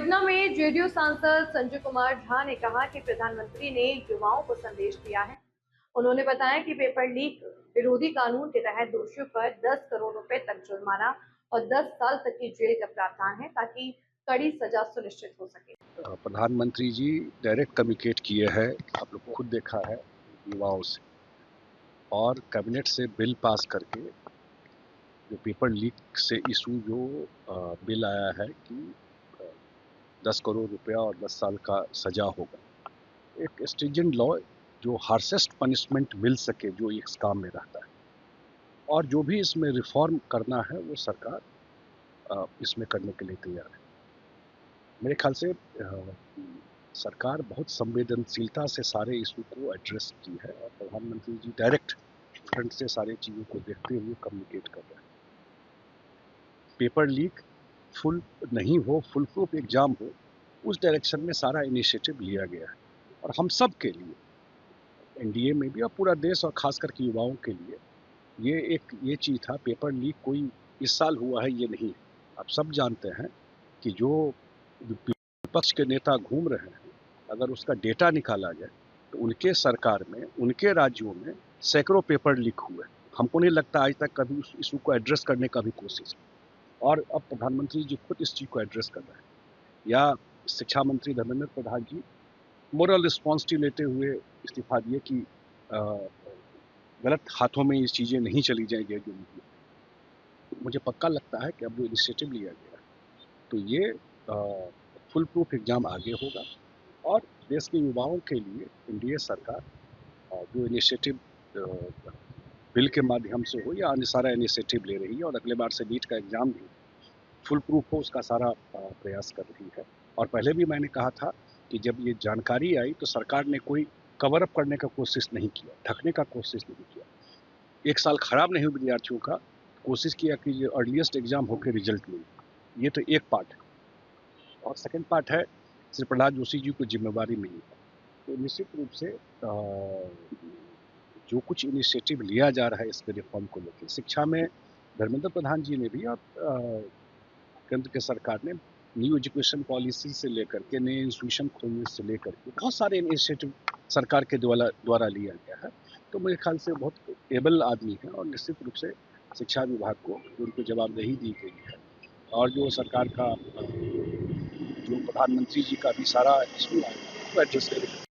पटना में जेडीयू सांसद संजय कुमार झा ने कहा कि प्रधानमंत्री ने युवाओं को संदेश दिया है। उन्होंने बताया कि पेपर लीक विरोधी कानून के तहत दोषियों पर 10 करोड़ रुपए तक जुर्माना और 10 साल तक की जेल का प्रावधान है, ताकि कड़ी सजा सुनिश्चित हो सके। प्रधानमंत्री जी डायरेक्ट कम्युनिकेट किए हैं, आप लोग खुद देखा है, युवाओं से, और कैबिनेट से बिल पास करके जो पेपर लीक से इशू जो बिल आया है कि 10 करोड़ रुपया और 10 साल का सजा होगा, एक स्ट्रिंजेंट लॉ जो हार्शेस्ट पनिशमेंट मिल सके जो इस काम में रहता है, और जो भी इसमें रिफॉर्म करना है वो सरकार इसमें करने के लिए तैयार है। मेरे ख्याल से सरकार बहुत संवेदनशीलता से सारे इशू को एड्रेस की है, और प्रधानमंत्री जी डायरेक्ट फ्रंट से सारी चीज़ों को देखते हुए कम्युनिकेट कर रहे हैं। पेपर लीक फुल नहीं हो, फुल प्रूफ एग्जाम हो, उस डायरेक्शन में सारा इनिशिएटिव लिया गया है। और हम सब के लिए, एनडीए में भी और पूरा देश और खास करके युवाओं के लिए ये चीज़ था। पेपर लीक कोई इस साल हुआ है ये नहीं है। आप सब जानते हैं कि जो विपक्ष के नेता घूम रहे हैं, अगर उसका डेटा निकाला जाए तो उनके सरकार में, उनके राज्यों में सैकड़ों पेपर लीक हुए। हमको नहीं लगता आज तक कभी उस इशू को एड्रेस करने का भी कोशिश, और अब प्रधानमंत्री जी खुद इस चीज़ को एड्रेस कर रहे हैं। या शिक्षा मंत्री धर्मेंद्र प्रधान जी मोरल रिस्पॉन्सिबिलिटी लेते हुए इस्तीफा दिए कि गलत हाथों में ये चीज़ें नहीं चली जाएंगी। जो मुझे पक्का लगता है कि अब जो इनिशिएटिव लिया गया तो ये फुल प्रूफ एग्जाम आगे होगा, और देश के युवाओं के लिए एनडीए सरकार जो इनिशिएटिव बिल के माध्यम से हो या अन्य सारा इनिशिएटिव ले रही है, और अगले बार से नीट का एग्जाम भी फुल प्रूफ हो उसका सारा प्रयास कर रही है। और पहले भी मैंने कहा था कि जब ये जानकारी आई तो सरकार ने कोई कवर अप करने का कोशिश नहीं किया, ढकने का कोशिश नहीं किया। एक साल खराब नहीं हुआ विद्यार्थियों का, कोशिश किया कि ये अर्लीस्ट एग्जाम होकर रिजल्ट मिले। ये तो एक पार्ट है, और सेकंड पार्ट है श्री प्रहलाद जोशी जी को जिम्मेवारी मिली। तो निश्चित रूप से जो कुछ इनिशिएटिव लिया जा रहा है इसके रिफॉर्म को लेकर, शिक्षा में धर्मेंद्र प्रधान जी ने भी, और केंद्र के सरकार ने न्यू एजुकेशन पॉलिसी से लेकर के नए इंस्टीट्यूशन खोलने से लेकर के बहुत सारे इनिशिएटिव सरकार के द्वारा लिया गया है। तो मेरे ख्याल से बहुत एबल आदमी है, और निश्चित रूप से शिक्षा विभाग को उनको जवाबदेही दी गई है, और जो सरकार का जो प्रधानमंत्री जी का भी सारा इशू है वो एड्रेस करेगा।